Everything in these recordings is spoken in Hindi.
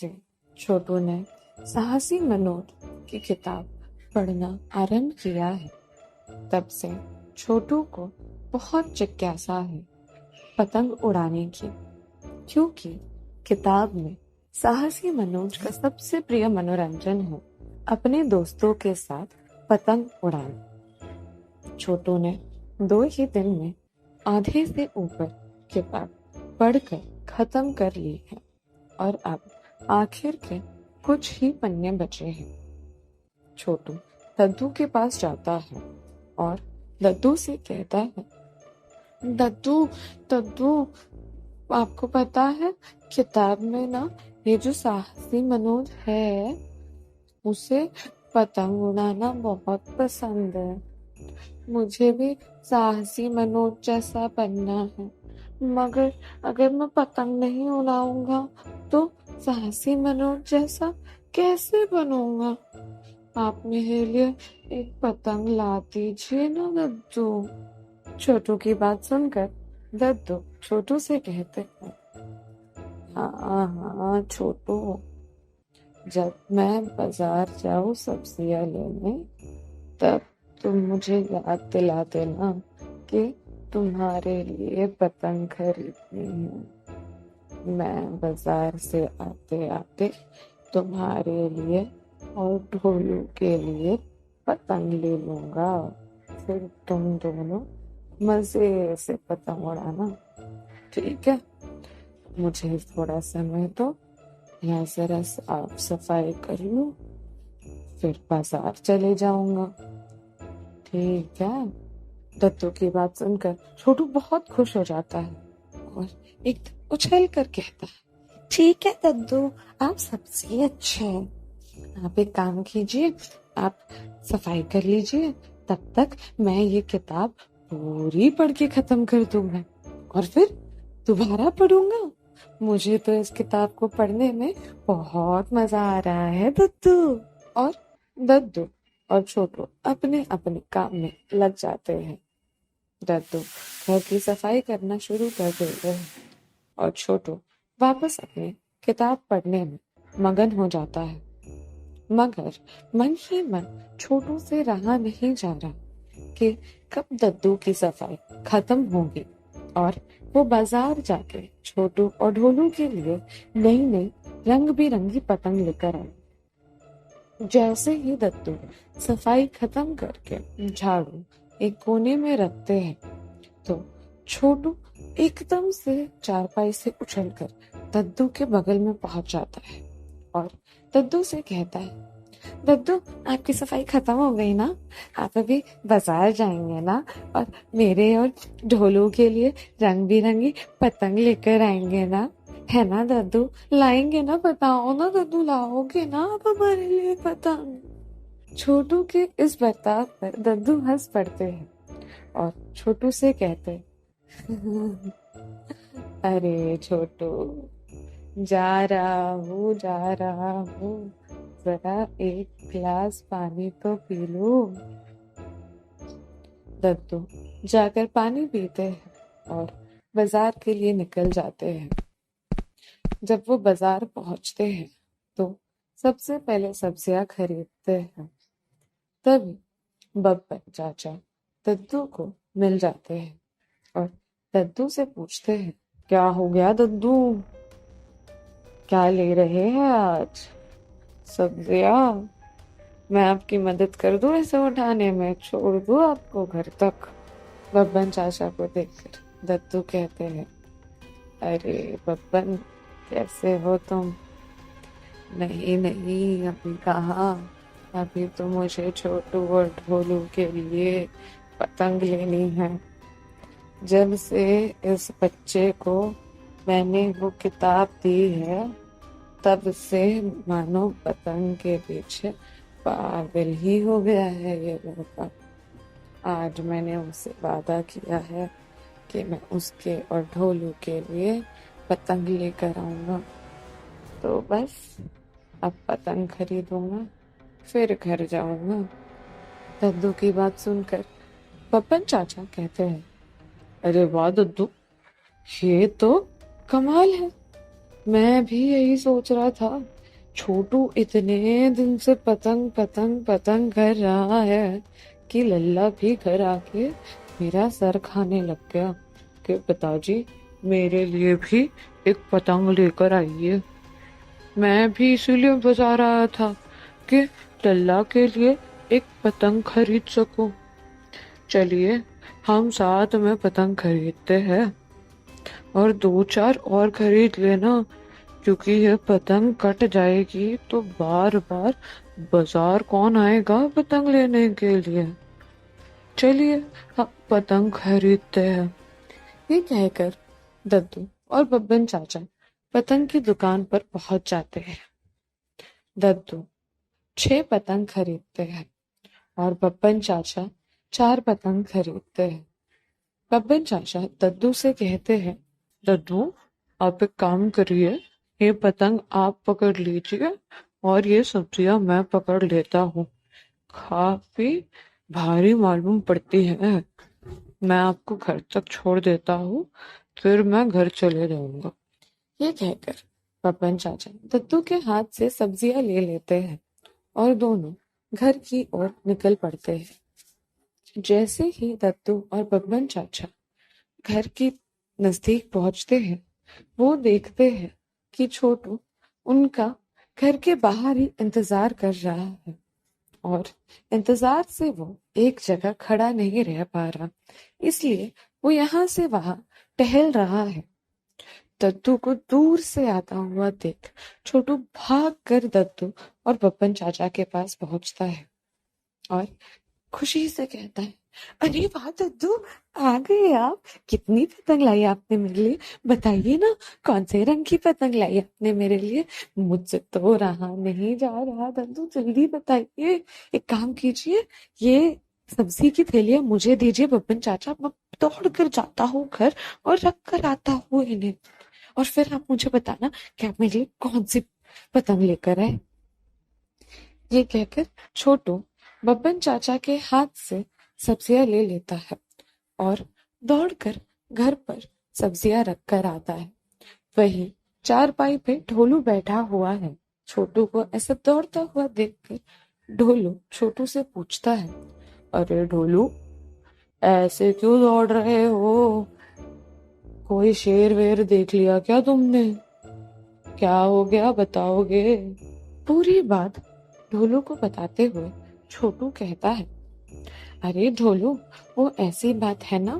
से छोटू ने साहसी मनोज की किताब पढ़ना आरंभ किया है, तब से छोटू को बहुत जिज्ञासा है पतंग उड़ाने की, क्योंकि किताब में साहसी मनोज का सबसे प्रिय मनोरंजन है अपने दोस्तों के साथ पतंग उड़ाना। छोटू ने 2 ही दिन में आधे से ऊपर किताब पढ़कर खत्म कर ली है और अब आखिर के कुछ ही पन्ने बचे हैं। छोटू दद्दू के पास जाता है और दद्दू से कहता है, दद्दू दद्दू, आपको पता है किताब में ना ये जो साहसी मनोज है उसे पतंग उड़ाना बहुत पसंद है। मुझे भी साहसी मनोज जैसा बनना है, मगर अगर मैं पतंग नहीं उड़ाऊंगा तो साहसी मनोज जैसा कैसे बनूंगा? आप मेरे लिए एक पतंग ला दीजिए ना दद्दू। छोटू की बात सुनकर दद्दू छोटू से कहते हैं, हाँ हाँ छोटू, जब मैं बाजार जाऊं सब्जियां लेने तब तुम मुझे याद दिला देना कि तुम्हारे लिए पतंग खरीदनी है। मैं बाजार से आते आते तुम्हारे लिए और ढोलू के लिए पतंग ले लूंगा, फिर तुम दोनों मजे से पतंग उड़ाना, ठीक है? मुझे थोड़ा समय दो, यहाँ जरा साफ सफाई कर लूं, फिर बाजार चले जाऊंगा, ठीक है? दद्दू की बात सुनकर छोटू बहुत खुश हो जाता है और एकदम उछल कर कहता है, ठीक है दद्दू, आप सबसे अच्छे हैं। आप एक काम कीजिए, आप सफाई कर लीजिए, तब तक मैं ये किताब पूरी पढ़ के खत्म कर दूंगा और फिर दोबारा पढ़ूंगा। मुझे तो इस किताब को पढ़ने में बहुत मजा आ रहा है दद्दू। और दद्दू और छोटू अपने अपने काम में लग जाते हैं। दद्दू घर की सफाई करना शुरू कर देते हैं और छोटू वापस अपनी किताब पढ़ने में मगन हो जाता है। मगर मन ही मन छोटू से रहा नहीं जा रहा कि कब दद्दू की सफाई खत्म होगी और वो बाजार जाके छोटू और ढोलू के लिए नई नई रंग बिरंगी पतंग लेकर आए। जैसे ही दद्दू सफाई खत्म करके झाड़ू एक कोने में रखते हैं तो छोटू एकदम से चारपाई से उछलकर दद्दू के बगल में पहुंच जाता है और दद्दू से कहता है, दद्दू आपकी सफाई खत्म हो गई ना? आप अभी बाजार जाएंगे ना और मेरे और ढोलू के लिए रंग बिरंगी पतंग लेकर आएंगे ना, है ना दद्दू? लाएंगे ना? बताओ ना दद्दू, लाओगे ना आप हमारे लिए पतंग? छोटू के इस बर्ताव पर दद्दू हंस पड़ते हैं और छोटू से कहते, अरे छोटू, जा रहा हूँ, जरा एक गिलास पानी तो पी लूं। दद्दू जाकर पानी पीते हैं और बाजार के लिए निकल जाते हैं। जब वो बाजार पहुंचते हैं तो सबसे पहले सब्जियां खरीदते हैं। तभी बब्बर चाचा दद्दू को मिल जाते हैं और दद्दू से पूछते हैं, क्या हो गया दद्दू, क्या ले रहे हैं आज? सब्जियां? मैं आपकी मदद कर दूं इसे उठाने में, छोड़ दूं आपको घर तक? बब्बन चाचा को देखकर दद्दू कहते हैं, अरे बब्बन, कैसे हो तुम? नहीं नहीं, अभी कहाँ, अभी तो मुझे छोटू और ढोलू के लिए पतंग लेनी है। जब से इस बच्चे को मैंने वो किताब दी है तब से मानो पतंग के पीछे पागल ही हो गया है ये लड़का। आज मैंने उससे वादा किया है कि मैं उसके और ढोलू के लिए पतंग लेकर आऊंगा, तो बस अब पतंग खरीदूंगा, फिर घर जाऊंगा। दद्दू की बात सुनकर बब्बन चाचा कहते हैं, अरे वाह दद्दू, ये तो कमाल है, मैं भी यही सोच रहा था। छोटू इतने दिन से पतंग पतंग पतंग कर रहा है कि लल्ला भी घर आके मेरा सर खाने लग गया कि पिताजी मेरे लिए भी एक पतंग लेकर आइए। मैं भी इसीलिए बजा रहा था कि लल्ला के लिए एक पतंग खरीद सकूं। चलिए हम साथ में पतंग खरीदते हैं और दो चार और खरीद लेना, क्योंकि ये पतंग कट जाएगी तो बार बार बाजार कौन आएगा पतंग लेने के लिए। चलिए हम पतंग खरीदते हैं। ये कहकर दद्दू और बब्बन चाचा पतंग की दुकान पर पहुंच जाते हैं। दद्दू 6 पतंग खरीदते हैं और बब्बन चाचा 4 पतंग खरीदते हैं। बब्बन चाचा दद्दू से कहते हैं, दद्दू आप एक काम करिए, ये पतंग आप पकड़ लीजिए और ये सब्जियां मैं पकड़ लेता हूँ। काफी भारी मालूम पड़ती है। मैं आपको घर तक छोड़ देता हूँ, फिर मैं घर चले जाऊंगा। ये कहकर बब्बन चाचा दद्दू के हाथ से सब्जियां ले लेते हैं और दोनों घर की ओर निकल पड़ते हैं। जैसे ही दद्दू और बब्बन चाचा घर की नजदीक पहुंचते हैं, वो देखते हैं कि छोटू उनका घर के बाहर ही इंतजार कर रहा है और इंतजार से वो एक जगह खड़ा नहीं रह पा रहा, इसलिए वो यहाँ से वहां टहल रहा है। दद्दू को दूर से आता हुआ देख छोटू भाग कर दद्दू और बब्बन चाचा के पास पहुंचता है और खुशी से कहता है, अरे वाह दद्दू, आ गए आप। कितनी पतंग लाई आपने मेरे लिए, बताइए ना कौन से रंग की पतंग लाई आपने मेरे लिए। मुझसे तो रहा नहीं जा रहा दद्दू, जल्दी बताइए। एक काम कीजिए, ये सब्जी की थैलियां मुझे दीजिए बब्बन चाचा, मैं दौड़ कर जाता हूँ घर और रख कर आता हूँ इन्हें, और फिर आप मुझे बताना कि आप मेरे लिए कौन सी पतंग लेकर आए। ये कहकर छोटू बब्बन चाचा के हाथ से सब्जियां ले लेता है और दौड़कर घर पर सब्जियां रख कर आता है। वहीं चारपाई पे ढोलू बैठा हुआ है। छोटू को ऐसा दौड़ता हुआ देखकर ढोलू छोटू से पूछता है, अरे ढोलू, ऐसे क्यों दौड़ रहे हो? कोई शेर वेर देख लिया क्या तुमने? क्या हो गया बताओगे? पूरी बात ढोलू को बताते हुए छोटू कहता है, अरे ढोलू, वो ऐसी बात है ना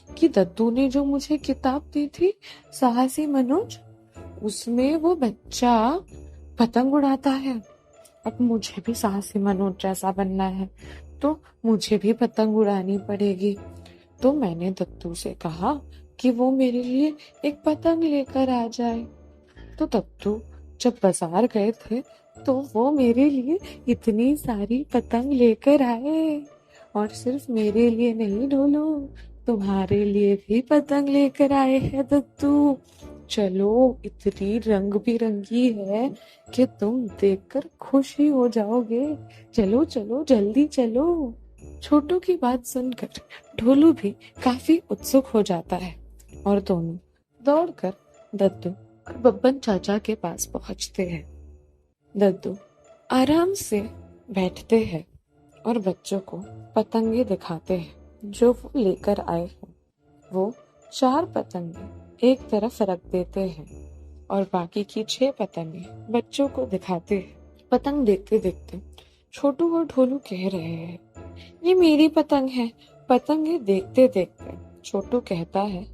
कि दद्दू ने जो मुझे किताब दी थी, साहसी मनोज, उसमें वो बच्चा पतंग उड़ाता है। अब मुझे भी साहसी मनोज जैसा बनना है, तो मुझे भी पतंग उड़ानी पड़ेगी। तो मैंने दद्दू से कहा कि वो मेरे लिए एक पतंग लेकर आ जाए। तो दद्दू जब बाजार गए थे, तो वो मेरे लिए इतनी सारी पतंग लेकर आए, और सिर्फ मेरे लिए नहीं ढोलू, तुम्हारे लिए भी पतंग लेकर आए हैं दद्दू। चलो, इतनी रंग बिरंगी है कि तुम देखकर खुश ही हो जाओगे। चलो चलो जल्दी चलो। छोटू की बात सुनकर ढोलू भी काफी उत्सुक हो जाता है और दोनों दौड़कर दद्दू और बब्बन चाचा के पास पहुंचते हैं। दद्दू आराम से बैठते हैं और बच्चों को पतंगे दिखाते हैं जो वो लेकर आए हैं। वो 4 पतंगे एक तरफ रख देते हैं और बाकी की 6 पतंगे बच्चों को दिखाते हैं। पतंग देखते देखते छोटू और ढोलू कह रहे हैं, ये मेरी पतंग है। पतंगे देखते देखते छोटू कहता है,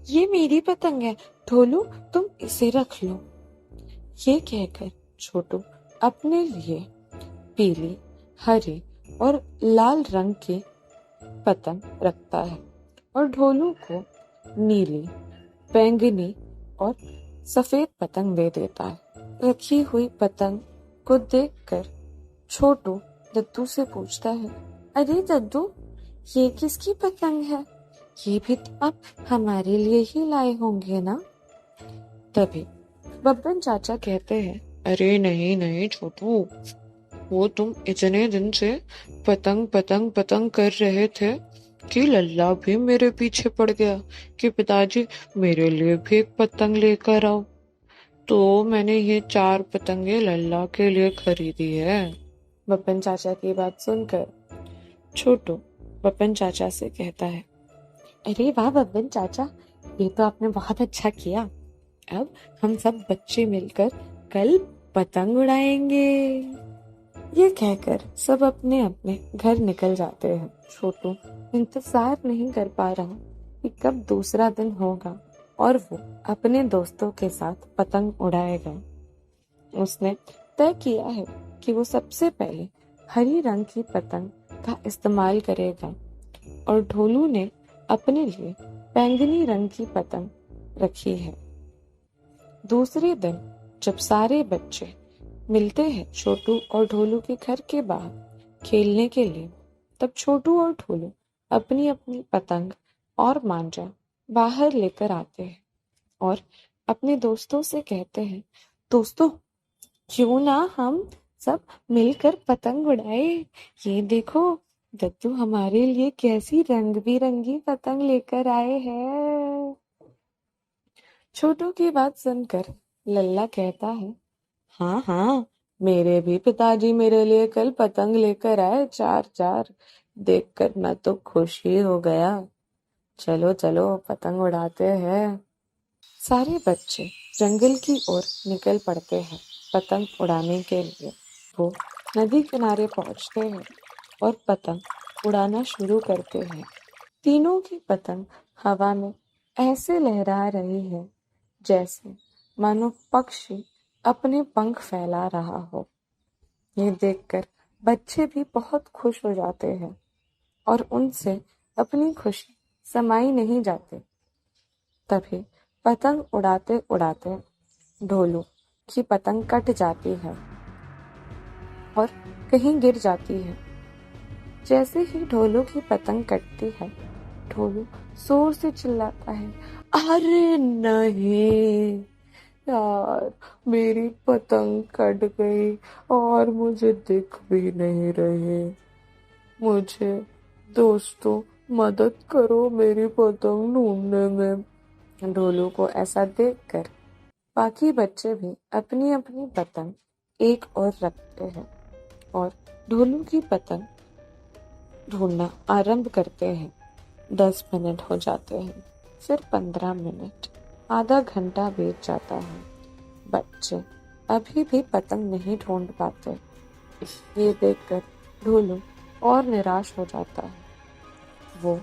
ये मेरी पतंग है, ढोलू तुम इसे रख लो। ये कहकर छोटू अपने लिए पीली, हरी और लाल रंग की पतंग रखता है और ढोलू को नीली, बैंगनी और सफेद पतंग दे देता है। रखी हुई पतंग को देखकर छोटू दद्दू से पूछता है, अरे दद्दू, ये किसकी पतंग है? ये भी तो आप हमारे लिए ही लाए होंगे ना? तभी बब्बन चाचा कहते हैं, अरे नहीं नहीं छोटू, वो तुम इतने दिन से पतंग पतंग पतंग कर रहे थे कि लल्ला भी मेरे पीछे पड़ गया कि पिताजी मेरे लिए भी एक पतंग लेकर आओ। तो मैंने ये 4 पतंगे लल्ला के लिए खरीदी है। बब्बन चाचा की बात सुनकर छोटू बब्बन चाचा से कहता है, अरे वाह बब्बन चाचा, ये तो आपने बहुत अच्छा किया। अब हम सब बच्चे मिलकर कल पतंग उड़ाएंगे। ये कहकर सब अपने अपने घर निकल जाते हैं। छोटू इंतजार नहीं कर पा रहा कि कब दूसरा दिन होगा और वो अपने दोस्तों के साथ पतंग उड़ाएगा। उसने तय किया है कि वो सबसे पहले हरी रंग की पतंग का इस्तेमाल करेगा और ढोलू ने अपने लिए बैंगनी रंग की पतंग रखी है। दूसरे दिन जब सारे बच्चे मिलते हैं छोटू और ढोलू के घर के बाहर खेलने के लिए, तब छोटू और ढोलू अपनी अपनी पतंग और मांझा बाहर लेकर आते हैं और अपने दोस्तों से कहते हैं, दोस्तों क्यों ना हम सब मिलकर पतंग उड़ाए। ये देखो दद्दू हमारे लिए कैसी रंग बिरंगी पतंग लेकर आए हैं। छोटू की बात सुनकर लल्ला कहता है, हाँ हाँ, मेरे भी पिताजी मेरे लिए कल पतंग लेकर आए 4 देखकर मैं तो खुश ही हो गया। चलो चलो पतंग उड़ाते हैं। सारे बच्चे जंगल की ओर निकल पड़ते हैं पतंग उड़ाने के लिए। वो नदी किनारे पहुंचते हैं और पतंग उड़ाना शुरू करते हैं। तीनों की पतंग हवा में ऐसे लहरा रही है जैसे मानो पक्षी अपने पंख फैला रहा हो। ये देखकर बच्चे भी बहुत खुश हो जाते हैं और उनसे अपनी खुशी समाई नहीं जाती। तभी पतंग उड़ाते उड़ाते ढोलू की पतंग कट जाती है और कहीं गिर जाती है। जैसे ही ढोलू की पतंग कटती है, ढोलू जोर से चिल्लाता है, अरे नहीं यार, मेरी पतंग कट गई और मुझे दिख भी नहीं रहे। मुझे दोस्तों मदद करो मेरी पतंग ढूंढने में। ढोलू को ऐसा देखकर बाकी बच्चे भी अपनी अपनी पतंग एक ओर रखते हैं और ढोलू की पतंग ढूंढना आरंभ करते हैं। 10 मिनट हो जाते हैं, फिर 15 मिनट, आधा घंटा बीत जाता है। बच्चे अभी भी पतंग नहीं ढूंढ पाते। ये देखकर ढोलू और निराश हो जाता है। वो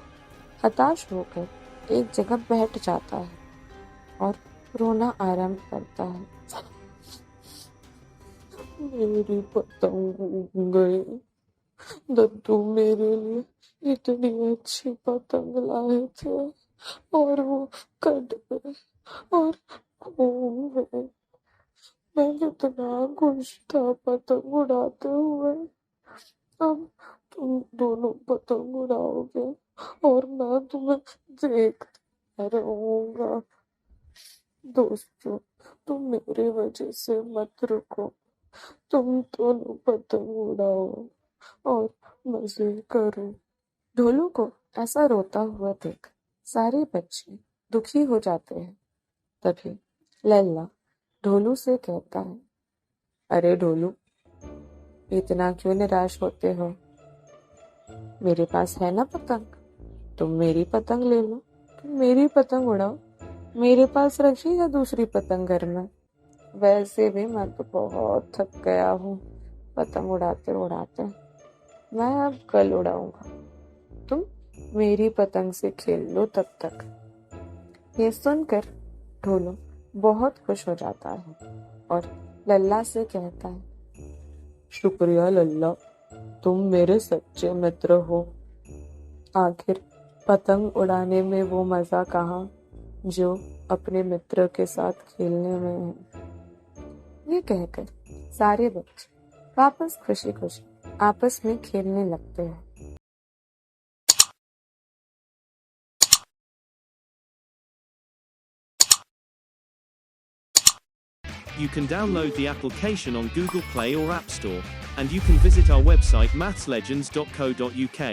हताश होकर एक जगह बैठ जाता है और रोना आरंभ करता है। मेरी पतंग उड़ गई। दद्दू मेरे लिए इतनी अच्छी पतंग लाए थे और वो कट गए और खो गए। मैं कितना खुश था पतंग उड़ाते हुए। अब तुम दोनों पतंग उड़ाओगे और मैं तुम्हें देखता रहूंगा। दोस्तों तुम मेरे वजह से मत रुको, तुम दोनों पतंग उड़ाओ और मजे करो। ढोलू को ऐसा रोता हुआ देख सारे बच्चे दुखी हो जाते हैं। तभी लल्ला ढोलू से कहता है, अरे ढोलू, इतना क्यों निराश होते हो? मेरे पास है ना पतंग, तुम मेरी पतंग ले लो, तुम मेरी पतंग उड़ाओ। मेरे पास रखी है दूसरी पतंग घर में। वैसे भी मैं तो बहुत थक गया हूँ पतंग उड़ाते उड़ाते। मैं अब कल उड़ाऊंगा, तुम मेरी पतंग से खेल लो तब तक। ये सुनकर ढोलू बहुत खुश हो जाता है और लल्ला से कहता है, शुक्रिया लल्ला, तुम मेरे सच्चे मित्र हो। आखिर पतंग उड़ाने में वो मजा कहाँ जो अपने मित्र के साथ खेलने में है। ये कहकर सारे बच्चे वापस खुशी खुशी आपस में खेलने लगते हैं। You can download the application on Google Play or App Store, and you can visit our website mathslegends.co.uk.